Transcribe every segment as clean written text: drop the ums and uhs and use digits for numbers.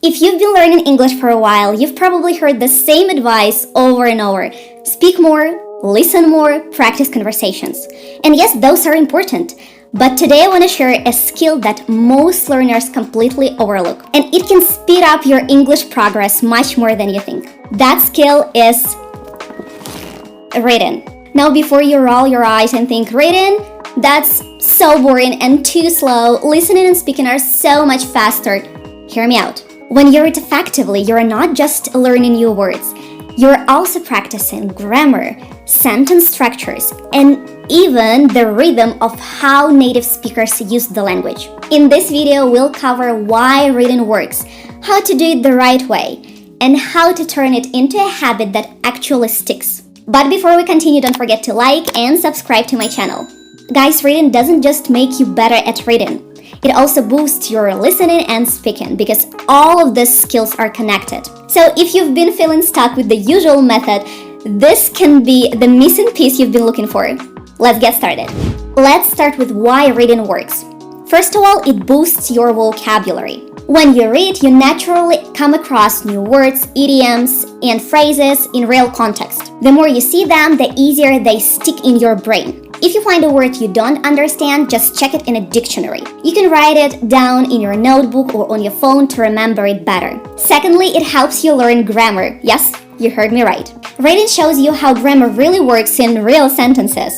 If you've been learning English for a while, you've probably heard the same advice over and over. Speak more, listen more, practice conversations. And yes, those are important. But today I want to share a skill that most learners completely overlook. And it can speed up your English progress much more than you think. That skill is reading. Now, before you roll your eyes and think, reading? That's so boring and too slow. Listening and speaking are so much faster. Hear me out. When you read effectively, you're not just learning new words. You're also practicing grammar, sentence structures, and even the rhythm of how native speakers use the language. In this video, we'll cover why reading works, how to do it the right way, and how to turn it into a habit that actually sticks. But before we continue, don't forget to like and subscribe to my channel. Guys, reading doesn't just make you better at reading. It also boosts your listening and speaking because all of these skills are connected. So if you've been feeling stuck with the usual method, this can be the missing piece you've been looking for. Let's get started. Let's start with why reading works. First of all, it boosts your vocabulary. When you read, you naturally come across new words, idioms, and phrases in real context. The more you see them, the easier they stick in your brain. If you find a word you don't understand, just check it in a dictionary. You can write it down in your notebook or on your phone to remember it better. Secondly, it helps you learn grammar. Yes, you heard me right. Reading shows you how grammar really works in real sentences.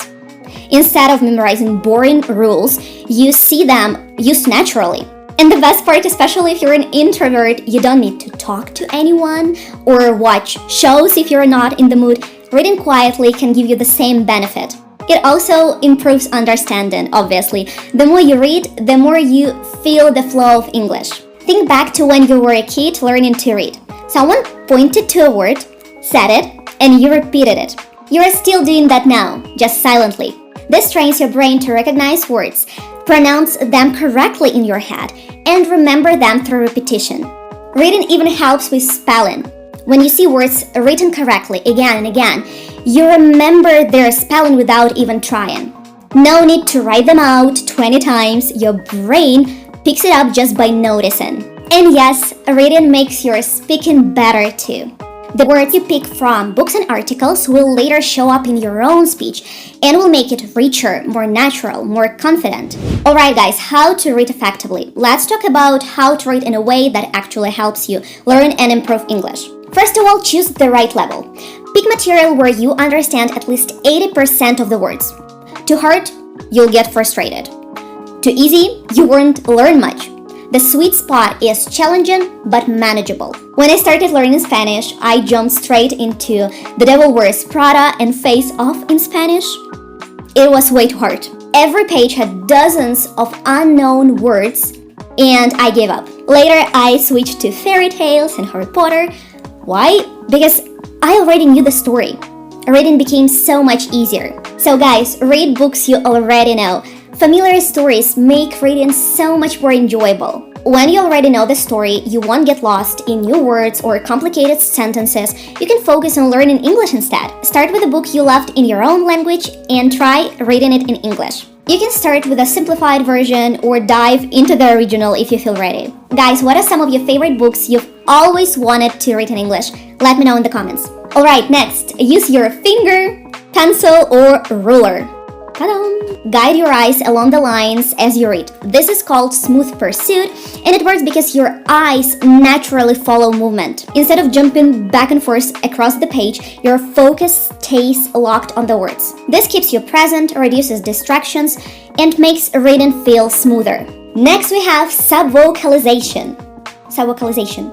Instead of memorizing boring rules, you see them used naturally. And the best part, especially if you're an introvert, you don't need to talk to anyone or watch shows if you're not in the mood. Reading quietly can give you the same benefit. It also improves understanding, obviously. The more you read, the more you feel the flow of English. Think back to when you were a kid learning to read. Someone pointed to a word, said it, and you repeated it. You are still doing that now, just silently. This trains your brain to recognize words, pronounce them correctly in your head, and remember them through repetition. Reading even helps with spelling. When you see words written correctly again and again, you remember their spelling without even trying. No need to write them out 20 times. Your brain picks it up just by noticing. And yes, reading makes your speaking better too. The words you pick from books and articles will later show up in your own speech and will make it richer, more natural, more confident. Alright guys, how to read effectively. Let's talk about how to read in a way that actually helps you learn and improve English. First of all, choose the right level. Pick material where you understand at least 80% of the words. Too hard, you'll get frustrated. Too easy, you won't learn much. The sweet spot is challenging but manageable. When I started learning Spanish, I jumped straight into The Devil Wears Prada and Face Off in Spanish. It was way too hard. Every page had dozens of unknown words and I gave up. Later, I switched to fairy tales and Harry Potter. Why? Because I already knew the story. Reading became so much easier. So guys, read books you already know. Familiar stories make reading so much more enjoyable. When you already know the story, you won't get lost in new words or complicated sentences. You can focus on learning English instead. Start with a book you loved in your own language and try reading it in English. You can start with a simplified version or dive into the original if you feel ready. Guys, what are some of your favorite books you've always wanted to read in English? Let me know in the comments. Alright, next, use your finger, pencil, or ruler. Ta-da! Guide your eyes along the lines as you read. This is called smooth pursuit, and it works because your eyes naturally follow movement. Instead of jumping back and forth across the page, your focus stays locked on the words. This keeps you present, reduces distractions, and makes reading feel smoother. Next, we have subvocalization. Subvocalization.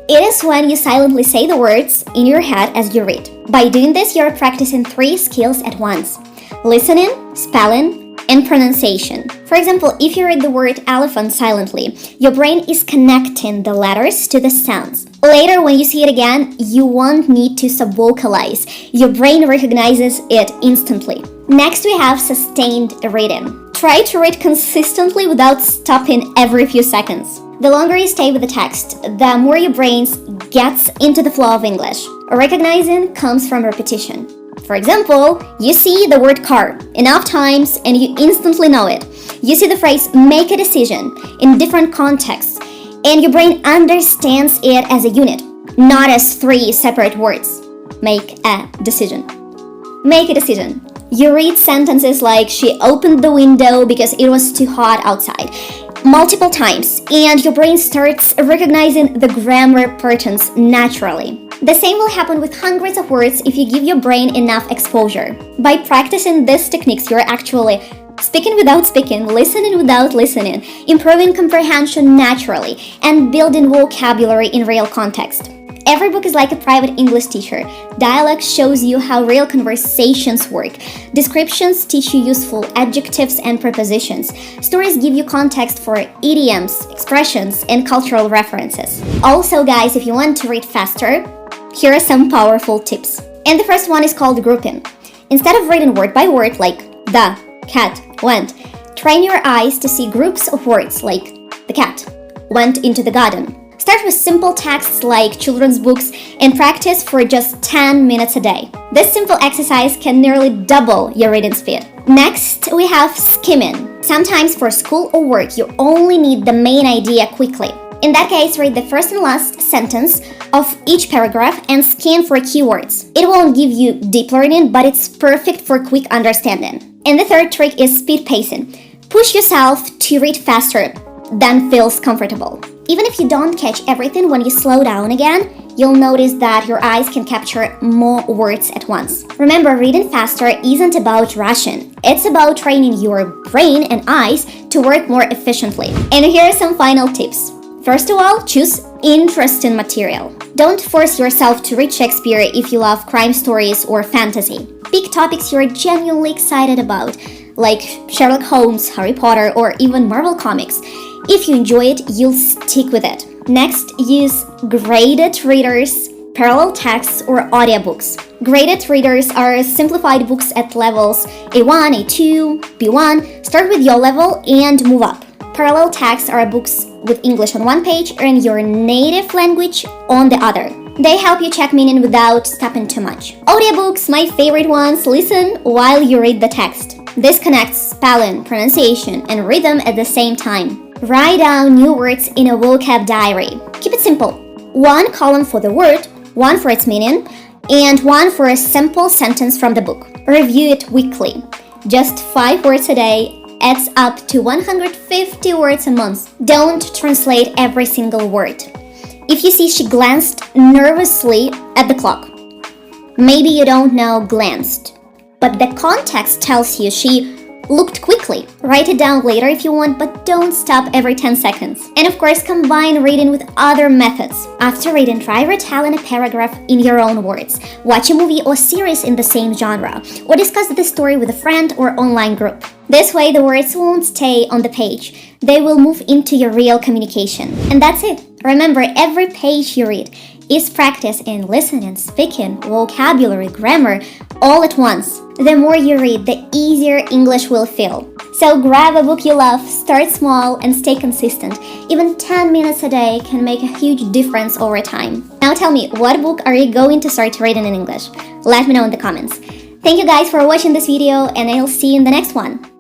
It is when you silently say the words in your head as you read. By doing this, you're practicing 3 skills at once: listening, spelling, and pronunciation. For example, if you read the word elephant silently, your brain is connecting the letters to the sounds. Later, when you see it again, you won't need to subvocalize. Your brain recognizes it instantly. Next, we have sustained reading. Try to read consistently without stopping every few seconds. The longer you stay with the text, the more your brain gets into the flow of English. Recognizing comes from repetition. For example, you see the word car enough times and you instantly know it. You see the phrase make a decision in different contexts and your brain understands it as a unit, not as 3 separate words. Make a decision. Make a decision. You read sentences like, she opened the window because it was too hot outside, multiple times, and your brain starts recognizing the grammar patterns naturally. The same will happen with hundreds of words if you give your brain enough exposure. By practicing these techniques, you're actually speaking without speaking, listening without listening, improving comprehension naturally, and building vocabulary in real context. Every book is like a private English teacher. Dialogue shows you how real conversations work. Descriptions teach you useful adjectives and prepositions. Stories give you context for idioms, expressions, and cultural references. Also, guys, if you want to read faster, here are some powerful tips. And the first one is called grouping. Instead of reading word by word like the cat went, train your eyes to see groups of words like the cat went into the garden. Start with simple texts like children's books and practice for just 10 minutes a day. This simple exercise can nearly double your reading speed. Next, we have skimming. Sometimes for school or work, you only need the main idea quickly. In that case, read the first and last sentence of each paragraph and scan for keywords. It won't give you deep learning, but it's perfect for quick understanding. And the third trick is speed pacing. Push yourself to read faster than feels comfortable. Even if you don't catch everything, when you slow down again, you'll notice that your eyes can capture more words at once. Remember, reading faster isn't about rushing. It's about training your brain and eyes to work more efficiently. And here are some final tips. First of all, choose interesting material. Don't force yourself to read Shakespeare if you love crime stories or fantasy. Pick topics you're genuinely excited about, like Sherlock Holmes, Harry Potter, or even Marvel comics. If you enjoy it, you'll stick with it. Next, use graded readers, parallel texts, or audiobooks. Graded readers are simplified books at levels A1, A2, B1. Start with your level and move up. Parallel texts are books with English on one page and your native language on the other. They help you check meaning without stopping too much. Audiobooks, my favorite ones, listen while you read the text. This connects spelling, pronunciation, and rhythm at the same time. Write down new words in a vocab diary. Keep it simple. 1 column for the word, 1 for its meaning, and 1 for a simple sentence from the book. Review it weekly. Just 5 words a day adds up to 150 words a month. Don't translate every single word. If you see she glanced nervously at the clock, maybe you don't know glanced, but the context tells you she looked quickly. Write it down later if you want, but don't stop every 10 seconds. And of course, combine reading with other methods. After reading, try retelling a paragraph in your own words. Watch a movie or series in the same genre, or discuss the story with a friend or online group. This way, the words won't stay on the page. They will move into your real communication. And that's it. Remember, every page you read is practice in listening, speaking, vocabulary, grammar, all at once. The more you read, the easier English will feel. So grab a book you love, start small, and stay consistent. Even 10 minutes a day can make a huge difference over time. Now tell me, what book are you going to start reading in English? Let me know in the comments. Thank you guys for watching this video, and I'll see you in the next one.